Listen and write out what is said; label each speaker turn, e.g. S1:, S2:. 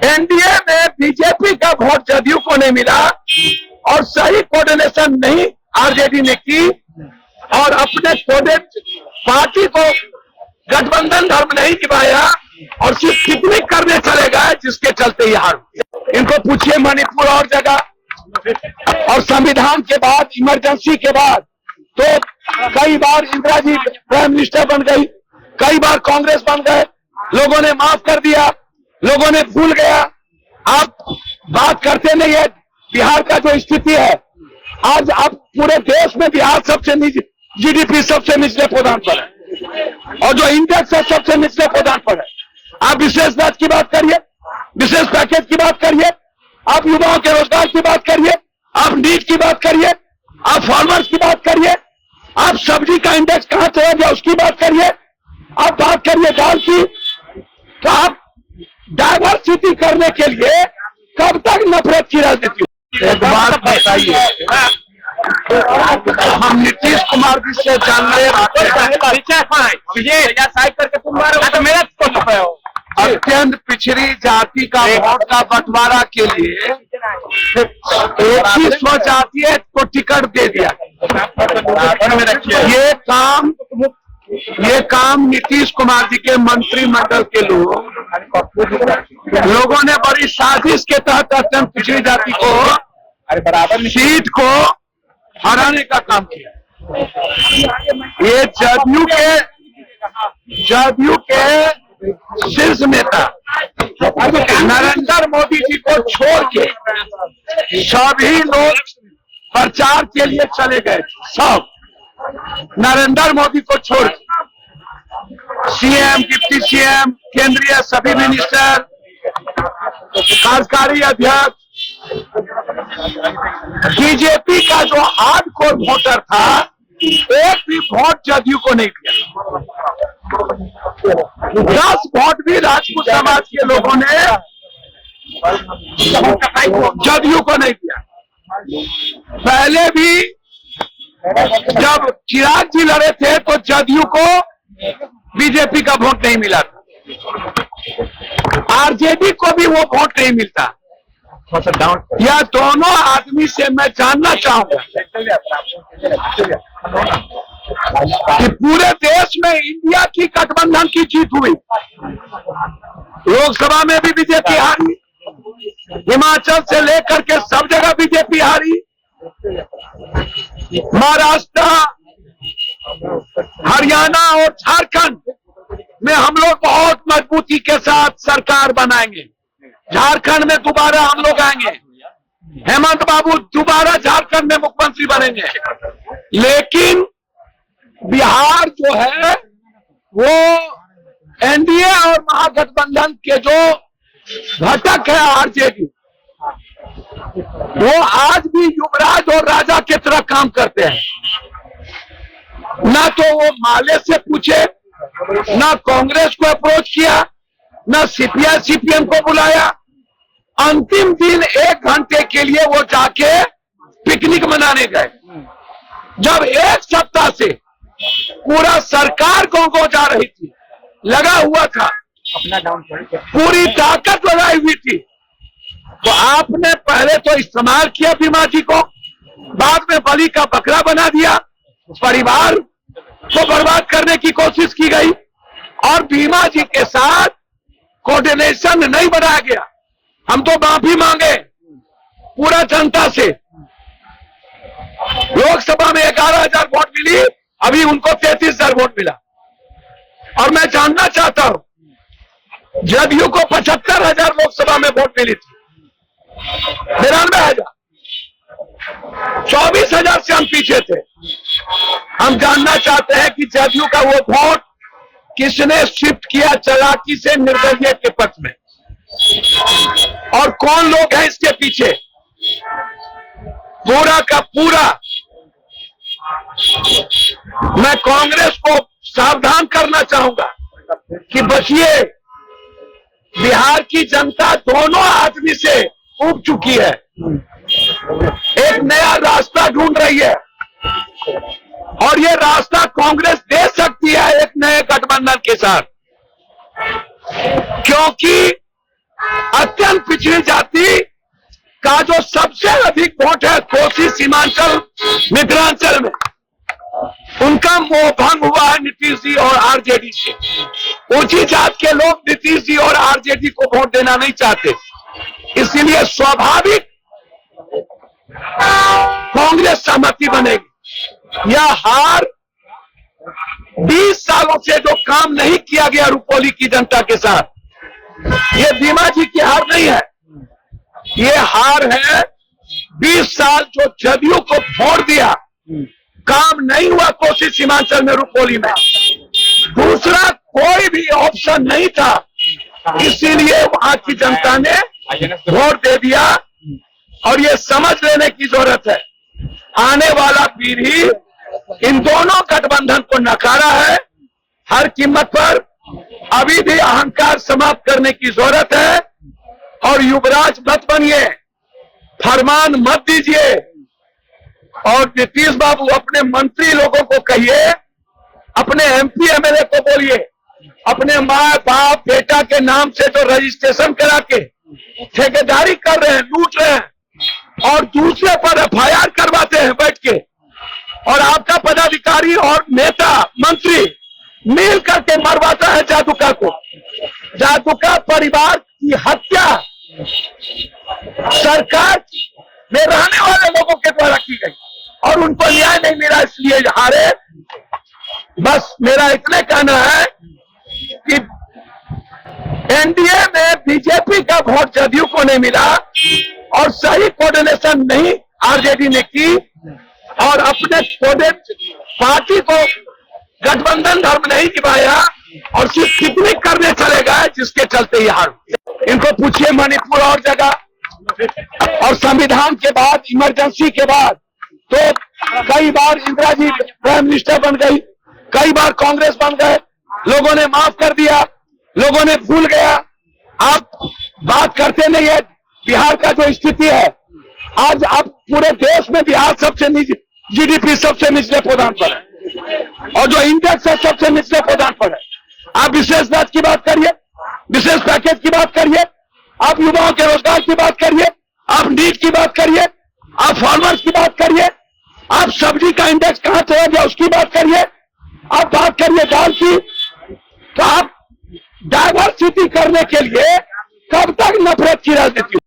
S1: NDA में BJP का vote JDU को नहीं मिला और सही कोऑर्डिनेशन नहीं आरजेडी ने की और अपने पार्टी को गठबंधन धर्म नहीं निभाया और सिर्फ पिकनिक करने चले गए, जिसके चलते ये हार। इनको पूछिए मणिपुर और जगह। और संविधान के बाद, इमरजेंसी के बाद तो कई बार इंदिरा जी प्राइम मिनिस्टर बन गई, कई बार कांग्रेस बन गए, लोगों ने माफ कर दिया, लोगों ने भूल गया। आप बात करते नहीं है बिहार का जो स्थिति है। आज आप पूरे देश में बिहार सबसे जीडीपी सबसे निचले पदान पर है और जो इंडेक्स है सबसे निचले पदान पर है। आप विशेष राज्य की बात करिए, विशेष पैकेज की बात करिए, आप युवाओं के रोजगार की बात करिए, आप नीट की बात करिए, आप फार्मर्स की बात करिए, आप सब्जी का इंडेक्स कहां चला गया उसकी बात करिए, आप बात करिए दाल की। तो आप डाइवर्सिटी करने के लिए कब तक नफरत की राजनीति? एक बात बताइए, हम नीतीश कुमार जी से जानने अत्यंत पिछड़ी जाति का वोट का बंटवारा के लिए 21 जातीय को टिकट दे दिया। ये काम नीतीश कुमार जी के मंत्रिमंडल के लोगों ने बड़ी साजिश के तहत अत्यंत पिछड़ी जाति को सीट को हराने का काम किया। ये जदयू के शीर्ष नेता नरेंद्र मोदी जी को छोड़ के सभी लोग प्रचार के लिए चले गए। सब नरेंद्र मोदी को छोड़ सीएम, डिप्टी सीएम, केंद्रीय सभी मिनिस्टर, कार्यकारी अध्यक्ष, बीजेपी का जो हार्डकोर वोटर था एक भी वोट जदयू को नहीं दिया। 10 वोट भी राजपूत समाज के लोगों ने जदयू को नहीं दिया। पहले भी जब चिराग जी लड़े थे तो जदयू को बीजेपी का वोट नहीं मिला था, आरजेडी को भी वो वोट नहीं मिलता। यह दोनों आदमी से मैं जानना चाहूंगा कि पूरे देश में इंडिया की गठबंधन की जीत हुई। लोकसभा में भी बीजेपी हारी, हिमाचल से लेकर के सब जगह बीजेपी हारी, महाराष्ट्र, हरियाणा और झारखंड में हम लोग बहुत मजबूती के साथ सरकार बनाएंगे। झारखंड में दोबारा हम लोग आएंगे, हेमंत बाबू दोबारा झारखंड में मुख्यमंत्री बनेंगे। लेकिन बिहार जो है वो एनडीए और महागठबंधन के जो घटक है आरजेडी, वो आज भी युवराज और राजा की तरह काम करते हैं। ना तो वो माले से पूछे, ना कांग्रेस को अप्रोच किया, ना सीपीआई सीपीएम को बुलाया। अंतिम दिन 1 घंटे के लिए वो जाके पिकनिक मनाने गए, जब 1 सप्ताह से पूरा सरकार को जा रही थी, लगा हुआ था, पूरी ताकत लगाई हुई थी। तो आपने पहले तो इस्तेमाल किया बीमा जी को, बाद में बलि का बकरा बना दिया, परिवार को बर्बाद करने की कोशिश की गई और बीमा जी के साथ कोऑर्डिनेशन नहीं बनाया गया। हम तो माफी मांगे पूरा जनता से। लोकसभा में 11,000 वोट मिली, अभी उनको 33,000 वोट मिला। और मैं जानना चाहता हूं, जदयू को 75,000 लोकसभा में वोट मिली थी, 93,000, 24,000 से हम पीछे थे। हम जानना चाहते हैं कि जदयू का वो वोट किसने शिफ्ट किया चालाकी से निर्दलीय के पक्ष में, और कौन लोग हैं इसके पीछे। पूरा का पूरा मैं कांग्रेस को सावधान करना चाहूंगा कि बचिए, बिहार की जनता दोनों आदमी से उब चुकी है, एक नया रास्ता ढूंढ रही है और ये रास्ता कांग्रेस दे सकती है एक नए गठबंधन के साथ, क्योंकि अत्यंत पिछड़ी जाति का जो सबसे अधिक वोट है कोसी सीमांचल मिथिलांचल में, उनका मोह भंग हुआ है नीतीश जी और आरजेडी से। ऊंची जात के लोग नीतीश जी और आरजेडी को वोट देना नहीं चाहते, इसीलिए स्वाभाविक कांग्रेस सहमति बनेगी। यह हार 20 सालों से जो काम नहीं किया गया रुपौली की जनता के साथ, ये बीमा जी की हार नहीं है, ये हार है 20 साल जो जदयू को छोड़ दिया, काम नहीं हुआ कोसी सीमांचल में रुपौली में, दूसरा कोई भी ऑप्शन नहीं था, इसीलिए वहां की जनता ने वोट दे दिया। और ये समझ लेने की जरूरत है, आने वाला पीढ़ी इन दोनों गठबंधन को नकारा है हर कीमत पर। अभी भी अहंकार समाप्त करने की जरूरत है और युवराज मत बनिए, फरमान मत दीजिए। और नीतीश बाबू अपने मंत्री लोगों को कहिए, अपने एमपी एमएलए को बोलिए, अपने माँ बाप बेटा के नाम से जो रजिस्ट्रेशन करा के ठेकेदारी कर रहे हैं, लूट रहे हैं और दूसरे पर एफआईआर करवाते हैं बैठ के, और आपका पदाधिकारी और नेता मंत्री मिल करके मरवाता है जादूका को। जादूका परिवार की हत्या सरकार में रहने वाले लोगों के द्वारा की गई और उनको न्याय नहीं मिला, इसलिए हारे। बस मेरा इतने कहना है कि एनडीए में बीजेपी का वोट जदयू को नहीं मिला और सही कोऑर्डिनेशन नहीं आरजेडी ने की और अपने छोटे पार्टी को गठबंधन धर्म नहीं निभाया और सिर्फ कितनी करने चले गए, जिसके चलते ये हार। इनको पूछिए मणिपुर और जगह, और संविधान के बाद इमरजेंसी के बाद तो कई बार इंदिरा जी प्राइम मिनिस्टर बन गई, कई बार कांग्रेस बन गए, लोगों ने माफ कर दिया, लोगों ने भूल गया। आप बात करते नहीं है बिहार का जो स्थिति है, आज अब पूरे देश में बिहार सबसे जीडीपी सबसे निचले प्रदान पर है और जो इंडेक्स है सबसे निचले प्रदान पर है। आप विशेष बैच की बात करिए, विशेष पैकेज की बात करिए, आप युवाओं के रोजगार की बात करिए, आप नीट की बात करिए, आप फार्मर्स की बात करिए, आप सब्जी का इंडेक्स कहां चला गया उसकी बात करिए, आप बात करिए दाल की। तो आप डाइवर्सिटी करने के लिए कब तक नफरत की राजनीति